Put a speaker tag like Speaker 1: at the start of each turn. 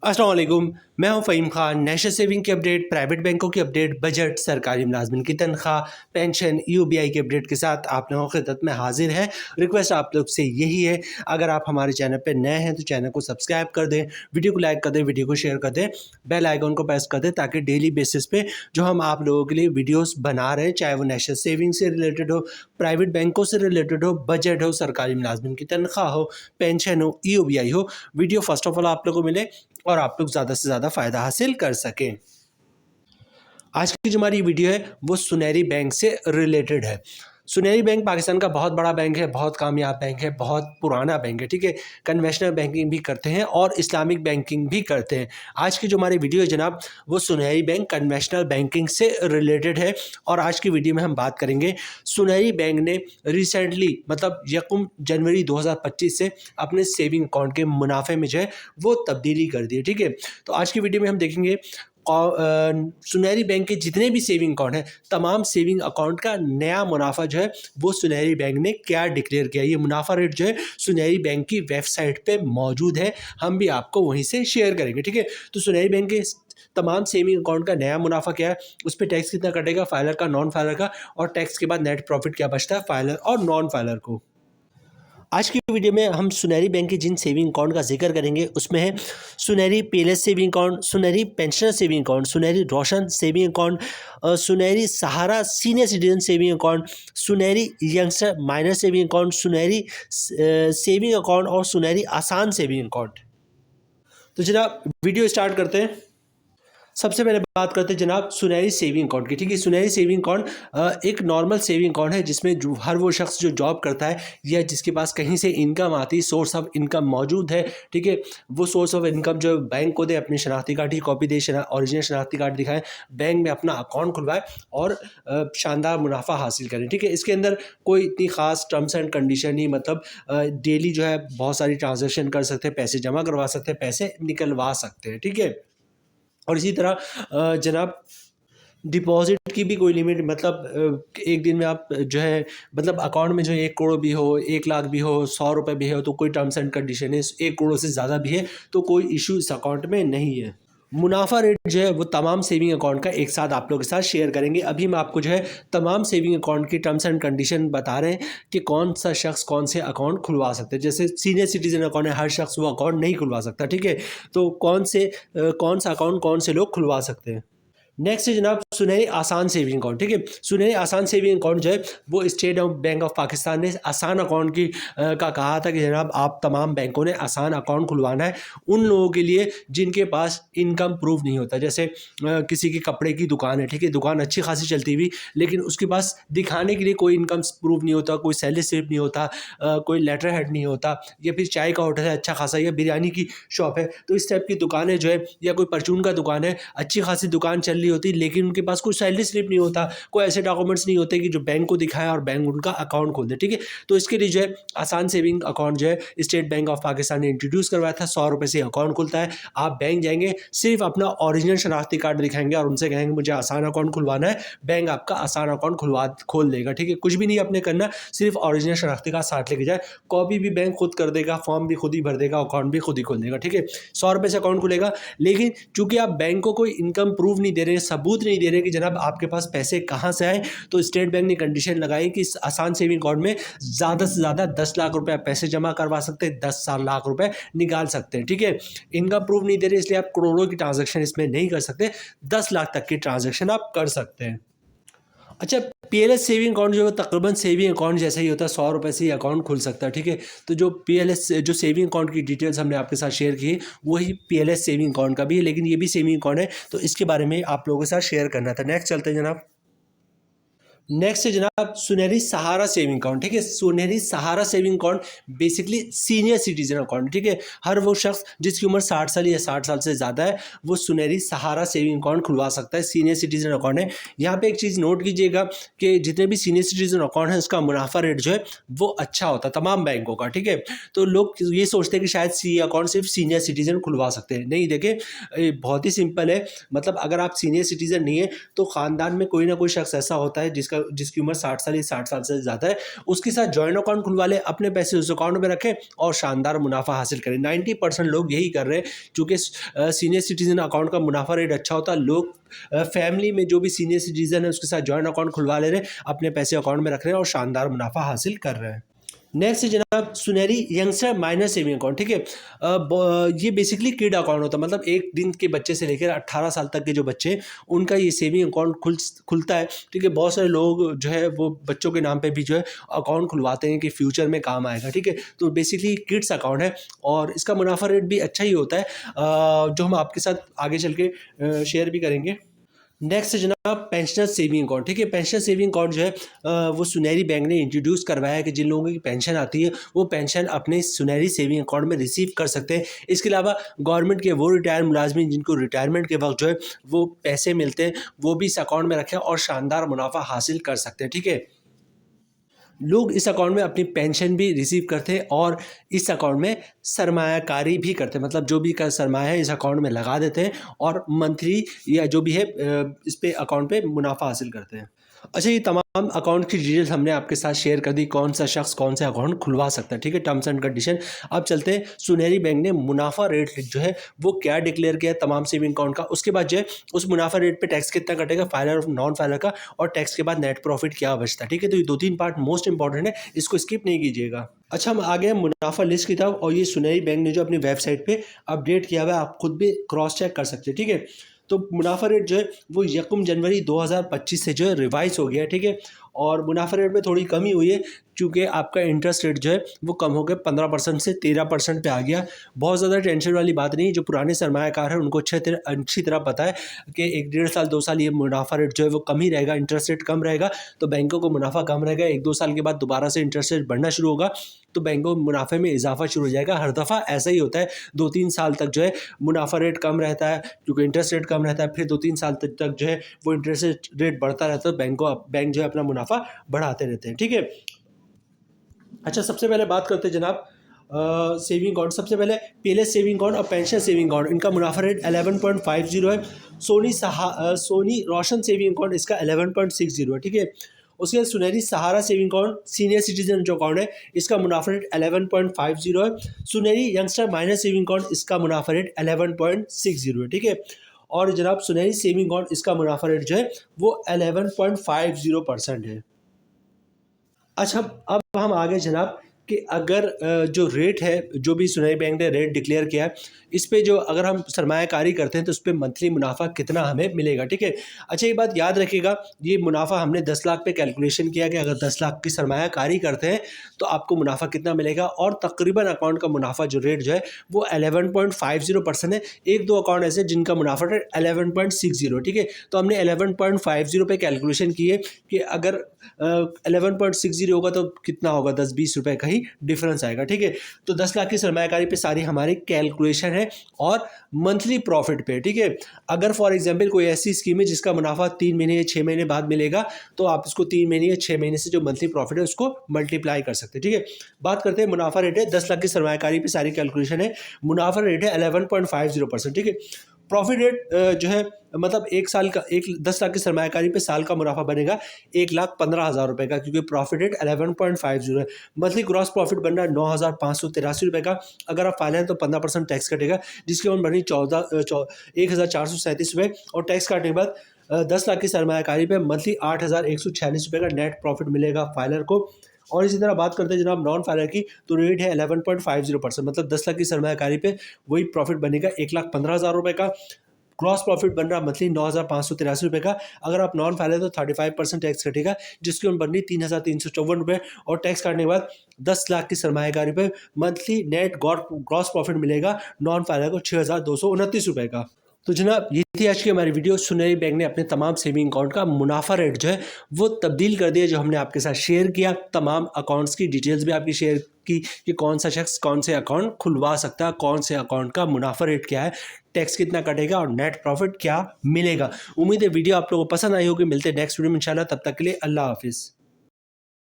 Speaker 1: अस्सलाम वालेकुम, मैं हूं फ़हीम खान। नेशनल सेविंग की अपडेट, प्राइवेट बैंकों की अपडेट, बजट, सरकारी मुलाजमिन की तनख्वाह, पेंशन, यूबीआई की अपडेट के साथ आप लोगों की खिदमत में हाजिर है। रिक्वेस्ट आप लोग से यही है, अगर आप हमारे चैनल पर नए हैं तो चैनल को सब्सक्राइब कर दें, वीडियो को लाइक कर दें, वीडियो को शेयर कर दें, बेल आइकन को प्रेस कर दें ताकि डेली बेसिस पे जो हम आप लोगों के लिए वीडियोस बना रहे हैं, चाहे वो नेशनल सेविंग से रिलेटेड हो, प्राइवेट बैंकों से रिलेटेड हो, बजट हो, सरकारी मुलाजमिन की तनख्वाह हो, पेंशन हो, यूबीआई हो, वीडियो फर्स्ट ऑफ ऑल आप लोगों को मिले और आप लोग ज़्यादा से ज़्यादा फ़ायदा हासिल कर सकें। आज की जो हमारी वीडियो है वो सुनहरी बैंक से रिलेटेड है। सुनहरी बैंक पाकिस्तान का बहुत बड़ा बैंक है, बहुत कामयाब बैंक है, बहुत पुराना बैंक है, ठीक है। कन्वेंशनल बैंकिंग भी करते हैं और इस्लामिक बैंकिंग भी करते हैं। आज की जो हमारी वीडियो है जनाब वो सुनहरी बैंक कन्वेंशनल बैंकिंग से रिलेटेड है और आज की वीडियो में हम बात करेंगे सुनहरी बैंक ने रिसेंटली मतलब 1 जनवरी 2025 से अपने सेविंग अकाउंट के मुनाफे में जो है वो तब्दीली कर दी है, ठीक है। तो आज की वीडियो में हम देखेंगे सुनहरी बैंक के जितने भी सेविंग अकाउंट हैं, तमाम सेविंग अकाउंट का नया मुनाफा जो है वो सुनहरी बैंक ने क्या डिक्लेयर किया। ये मुनाफा रेट जो है सुनहरी बैंक की वेबसाइट पे मौजूद है, हम भी आपको वहीं से शेयर करेंगे, ठीक है। तो सुनहरी बैंक के तमाम सेविंग अकाउंट का नया मुनाफा क्या है, उस पर टैक्स कितना कटेगा, फाइलर का, नॉन फाइलर का, और टैक्स के बाद नेट प्रॉफिट क्या बचता है फाइलर और नॉन फाइलर को। आज की वीडियो में हम सुनहरी बैंक के जिन सेविंग अकाउंट का जिक्र करेंगे उसमें है सुनहरी पीएलएस सेविंग अकाउंट, सुनहरी पेंशनर सेविंग अकाउंट, सुनहरी रोशन सेविंग अकाउंट, सुनहरी सहारा सीनियर सिटीजन सेविंग अकाउंट, सुनहरी यंगस्टर माइनर सेविंग अकाउंट, सुनहरी सेविंग अकाउंट और सुनहरी आसान सेविंग अकाउंट। तो जनाब वीडियो स्टार्ट करते हैं। सबसे पहले बात करते हैं जनाब सुनहरी सेविंग अकाउंट की, ठीक है। सुनहरी सेविंग अकाउंट एक नॉर्मल सेविंग अकाउंट है जिसमें जो हर वो शख्स जो जॉब करता है या जिसके पास कहीं से इनकम आती है, सोर्स ऑफ इनकम मौजूद है, ठीक है, वो सोर्स ऑफ इनकम जो बैंक को दे, अपनी शनाख्ती कार्ड की कॉपी दे, ओरिजिनल शनाख्ती कार्ड दिखाएं, बैंक में अपना अकाउंट खुलवाए और शानदार मुनाफा हासिल करें, ठीक है। इसके अंदर कोई इतनी खास टर्म्स एंड कंडीशन नहीं, मतलब डेली जो है बहुत सारी ट्रांजेक्शन कर सकते हैं, पैसे जमा करवा सकते हैं, पैसे निकलवा सकते हैं, ठीक है। और इसी तरह जनाब डिपॉजिट की भी कोई लिमिट, मतलब एक दिन में आप जो है मतलब अकाउंट में जो 1 करोड़ भी हो, 1 लाख भी हो, 100 रुपये भी हो तो कोई टर्म्स एंड कंडीशन है, 1 करोड़ से ज़्यादा भी है तो कोई इशू इस अकाउंट में नहीं है। मुनाफा रेट जो है वो तमाम सेविंग अकाउंट का एक साथ आप लोगों के साथ शेयर करेंगे। अभी मैं आपको जो है तमाम सेविंग अकाउंट की टर्म्स एंड कंडीशन बता रहे हैं कि कौन सा शख्स कौन से अकाउंट खुलवा सकते हैं। जैसे सीनियर सिटीजन अकाउंट है, हर शख्स वो अकाउंट नहीं खुलवा सकता, ठीक है। तो कौन सा अकाउंट कौन से लोग खुलवा सकते हैं। नेक्स्ट है जनाब सुनहरी आसान सेविंग अकाउंट, ठीक है। सुनहरी आसान सेविंग अकाउंट जो है वो स्टेट बैंक ऑफ पाकिस्तान ने आसान अकाउंट की का कहा था कि जनाब आप तमाम बैंकों ने आसान अकाउंट खुलवाना है उन लोगों के लिए जिनके पास इनकम प्रूफ नहीं होता। जैसे किसी की कपड़े की दुकान है, ठीक है, दुकान अच्छी खासी चलती हुई लेकिन उसके पास दिखाने के लिए कोई इनकम प्रूफ नहीं होता, कोई सैलरी स्लिप नहीं होता, कोई लेटर हेड नहीं होता, या फिर चाय का होटल है अच्छा खासा या बिरयानी की शॉप है, तो इस टाइप की दुकानें जो है, या कोई परचून का दुकान है, अच्छी खासी दुकान चल होती लेकिन उनके पास कोई सैलरी स्लिप नहीं होता, कोई ऐसे डॉक्यूमेंट्स नहीं होते कि जो बैंक को दिखाए और बैंक उनका अकाउंट खोल दे, ठीक है। तो इसके लिए जो है आसान सेविंग अकाउंट जो है स्टेट बैंक ऑफ पाकिस्तान ने इंट्रोड्यूस करवाया था। 100 रुपये से अकाउंट खुलता है। आप बैंक जाएंगे, सिर्फ अपना ओरिजिनल शनाख्ती कार्ड दिखाएंगे और उनसे कहेंगे मुझे आसान अकाउंट खुलवाना है, बैंक आपका आसान अकाउंट खोल देगा, ठीक है। कुछ भी नहीं अपने करना, सिर्फ ओरिजिनल शनाख्ती कार्ड साथ लेके जाए, कॉपी भी बैंक खुद कर देगा, फॉर्म भी खुद ही भर देगा, अकाउंट भी खुद ही खोल देगा, ठीक है। 100 रुपये से अकाउंट खुलेगा। लेकिन चूंकि आप बैंक को कोई इनकम प्रूफ नहीं दे रहे, सबूत नहीं दे रहे कि जनाब आपके पास पैसे कहां से आए, तो स्टेट बैंक ने कंडीशन लगाई कि इस आसान सेविंग अकाउंट में ज़्यादा से ज़्यादा 10 लाख रुपए पैसे जमा करवा सकते हैं, 10 लाख रुपए निकाल सकते हैं, ठीक है। इनकम प्रूफ नहीं दे रहे इसलिए आप करोड़ों की ट्रांजेक्शन इसमें नहीं कर सकते, 10 लाख तक की ट्रांजेक्शन आप कर सकते हैं। अच्छा, पीएलएस सेविंग अकाउंट जो है तकरीबन सेविंग अकाउंट जैसा ही होता है, 100 रुपये से ही अकाउंट खुल सकता है, ठीक है। तो जो पीएलएस जो सेविंग अकाउंट की डिटेल्स हमने आपके साथ शेयर की वही पीएलएस सेविंग अकाउंट का भी है, लेकिन ये भी सेविंग अकाउंट है तो इसके बारे में आप लोगों के साथ शेयर करना था। नेक्स्ट चलते हैं जनाब। नेक्स्ट है जनाब सुनहरी सहारा सेविंग अकाउंट, ठीक है। Sunehri Sahara saving account basically senior citizen account, ठीक है। हर वो शख्स जिसकी उम्र 60 साल या 60 साल से ज़्यादा है वो सुनहरी सहारा सेविंग अकाउंट खुलवा सकता है, सीनियर सिटीजन अकाउंट है। यहाँ पे एक चीज़ नोट कीजिएगा कि जितने भी सीनियर सिटीजन अकाउंट है उसका मुनाफा रेट जो है वो अच्छा होता है तमाम बैंकों का, ठीक है। तो लोग ये सोचते हैं कि शायद सी अकाउंट सिर्फ सीनियर सिटीजन खुलवा सकते हैं, नहीं, देखें बहुत ही सिंपल है। मतलब अगर आप सीनियर सिटीजन नहीं है तो ख़ानदान में कोई ना कोई शख्स ऐसा होता है जिसका जिसकी उम्र 60 साल या 60 साल से ज़्यादा है, उसके साथ जॉइंट अकाउंट खुलवा लें, अपने पैसे उस अकाउंट में रखें और शानदार मुनाफा हासिल करें। 90% लोग यही कर रहे हैं, चूँकि सीनियर सिटीजन अकाउंट का मुनाफा रेट अच्छा होता है। लोग फैमिली में जो भी सीनियर सिटीजन है उसके साथ जॉइंट अकाउंट खुलवा ले रहे हैं, अपने पैसे अकाउंट में रख रहे हैं और शानदार मुनाफा हासिल कर रहे हैं। नेक्स्ट है जनाब सुनहरी यंगस्टर माइनर सेविंग अकाउंट। ठीक है, ये बेसिकली किड अकाउंट होता है, मतलब 1 दिन के बच्चे से लेकर 18 साल तक के जो बच्चे हैं उनका ये सेविंग अकाउंट खुलता है। ठीक है, बहुत सारे लोग जो है वो बच्चों के नाम पे भी जो है अकाउंट खुलवाते हैं कि फ्यूचर में काम आएगा। ठीक है, तो बेसिकली किड्स अकाउंट है और इसका मुनाफा रेट भी अच्छा ही होता है, जो हम आपके साथ आगे चल के शेयर भी करेंगे। नेक्स्ट है जनाब पेंशनर सेविंग अकाउंट। ठीक है, पेंशनर सेविंग अकाउंट जो है वो सुनहरी बैंक ने इंट्रोड्यूस करवाया है कि जिन लोगों की पेंशन आती है वो पेंशन अपने सुनहरी सेविंग अकाउंट में रिसीव कर सकते हैं। इसके अलावा गवर्नमेंट के वो रिटायर मुलाजमीन जिनको रिटायरमेंट के वक्त जो है वो पैसे मिलते हैं वो भी इस अकाउंट में रखें और शानदार मुनाफा हासिल कर सकते हैं। ठीक है, लोग इस अकाउंट में अपनी पेंशन भी रिसीव करते हैं और इस अकाउंट में सरमायाकारी भी करते हैं, मतलब जो भी का सरमाया है इस अकाउंट में लगा देते हैं और मंथली या जो भी है इस पे अकाउंट पे मुनाफा हासिल करते हैं। अच्छा, ये तमाम अकाउंट की डिटेल्स हमने आपके साथ शेयर कर दी, कौन सा शख्स कौन सा अकाउंट खुलवा सकता है। ठीक है, टर्म्स एंड कंडीशन। अब चलते हैं सुनहरी बैंक ने मुनाफा रेट जो है वो क्या डिक्लेयर किया है तमाम सेविंग अकाउंट का, उसके बाद जो है उस मुनाफा रेट पे टैक्स कितना कटेगा, फाइलर और नॉन फाइलर का, और टैक्स के बाद नेट प्रॉफिट क्या बचता है। ठीक है, तो ये 2-3 पार्ट मोस्ट इंपॉर्टेंट है, इसको स्किप नहीं कीजिएगा। अच्छा, हम आ गए मुनाफा लिस्ट की तरफ और ये सुनहरी बैंक ने जो अपनी वेबसाइट पे अपडेट किया हुआ है, आप खुद भी क्रॉस चेक कर सकते हैं। ठीक है, तो मुनाफा रेट जो है वो 1 जनवरी 2025 से जो है रिवाइज हो गया है। ठीक है, और मुनाफा रेट में थोड़ी कमी हुई है क्योंकि आपका इंटरेस्ट रेट जो है वो कम हो गया, 15% से 13% पे आ गया। बहुत ज़्यादा टेंशन वाली बात नहीं, जो पुराने सरमायाकार हैं उनको अच्छी तरह पता है कि 1-1.5 साल 2 साल ये मुनाफा रेट जो है वो कम ही रहेगा, इंटरेस्ट रेट कम रहेगा तो बैंकों को मुनाफा कम रहेगा। 1-2 साल के बाद दोबारा से इंटरेस्ट रेट बढ़ना शुरू होगा तो बैंकों को मुनाफे में इजाफा शुरू हो जाएगा। हर दफ़ा ऐसा ही होता है, 2-3 साल तक जो है मुनाफा रेट कम रहता है क्योंकि इंटरेस्ट रेट कम रहता है, फिर 2-3 साल तक जो है वो इंटरेस्ट रेट बढ़ता रहता है, बैंक जो है अपना मुनाफा बढ़ाते रहते हैं। ठीक है, अच्छा, सबसे पहले बात करते हैं जनाब सेविंग अकाउंट। सबसे पहले पीएलएस सेविंग अकाउंट और पेंशन सेविंग अकाउंट, इनका मुनाफा रेट 11.50 है। सोनी रोशन सेविंग अकाउंट इसका 11.60 है। ठीक है, उसके बाद सुनहरी Sahara saving account senior citizen जो अकाउंट है इसका मुनाफा रेट 11.50 है। सुनहरी यंगस्टर माइनर सेविंग अकाउंट इसका मुनाफा रेट 11.60 है। ठीक है, और जनाब सुनहरी सेविंग अकाउंट इसका मुनाफा रेट जो है वो 11.50% है। अच्छा, अब हम आगे जनाब कि अगर जो रेट है, जो भी सुनहरी बैंक ने रेट डिक्लेयर किया है, इस पे जो अगर हम सरमायाकारी करते हैं तो उस पर मंथली मुनाफा कितना हमें मिलेगा। ठीक है, अच्छा, ये बात याद रखिएगा, ये मुनाफा हमने 10 लाख पे कैलकुलेशन किया कि अगर 10 लाख की सरमायाकारी करते हैं तो आपको मुनाफा कितना मिलेगा, और तकरीबन अकाउंट का मुनाफा जो रेट जो है वो 11.50% है। 1-2 अकाउंट ऐसे जिनका मुनाफा रेट 11.60। ठीक है, तो हमने 11.50 पे कैलकुलेशन की है कि अगर 11.60 होगा तो कितना होगा, 10-20 रुपये का ही डिफरेंस आएगा। ठीक है, तो 10 लाख की सरमायाकारी पे सारी हमारी कैलकुलेशन है और मंथली प्रॉफिट पे। ठीक है, अगर फॉर एग्जांपल कोई ऐसी स्कीम है जिसका मुनाफा 3 महीने या 6 महीने बाद मिलेगा तो आप इसको 3 महीने या 6 महीने से जो मंथली प्रॉफिट है उसको मल्टीप्लाई कर सकते हैं। ठीक है, बात करते हैं मुनाफा रेट है, 10 लाख की सरमायाकारी पे सारी कैलकुलेशन है, मुनाफा रेट है 11.50%। ठीक है, प्रॉफिट रेट जो है मतलब 10 लाख की सरमायाकारी पे साल का मुनाफा बनेगा 1,15,000 रुपये का, क्योंकि प्रॉफिट रेट 11.50 है। मंथली ग्रॉस प्रॉफिट बन रहा है 9,583 रुपये का। अगर आप फाइल हैं तो 15% टैक्स कटेगा, जिसकी अमाउंट बनी 1,437 रुपये, और टैक्स काटने के बाद 10 लाख की सरमायाकारी पे मंथली 8,146 रुपये का नेट प्रॉफिट मिलेगा फाइलर को। और इसी तरह बात करते हैं जनाब नॉन फाइलर की, तो रेट है 11.50%, मतलब 10 लाख की सरमायाकारी पे वही प्रॉफिट बनेगा 1,15,000 रुपये का। ग्रॉस प्रॉफिट बन रहा मंथली 9,583 रुपये का। अगर आप नॉन फाइलर तो 35% टैक्स कटेगा, जिसकी उम्र बन रही 3,354 रुपये, और टैक्स काटने के बाद 10 लाख की सरमायाकारी पे मंथली नेट ग्रॉस प्रॉफिट मिलेगा नॉन फाइलर को 6,229 रुपये का। तो जनाब ये थी आज की हमारी वीडियो। सुनहरी बैंक ने अपने तमाम सेविंग अकाउंट का मुनाफा रेट जो है वो तब्दील कर दिया, जो हमने आपके साथ शेयर किया। तमाम अकाउंट्स की डिटेल्स भी आपकी शेयर की कि कौन सा शख्स कौन से अकाउंट खुलवा सकता है, कौन से अकाउंट का मुनाफा रेट क्या है, टैक्स कितना कटेगा और नेट प्रॉफिट क्या मिलेगा। उम्मीद है वीडियो आप लोगों को पसंद आई होगी। मिलते हैं नेक्स्ट वीडियो में इंशाल्लाह, तब तक के लिए अल्लाह हाफिज़।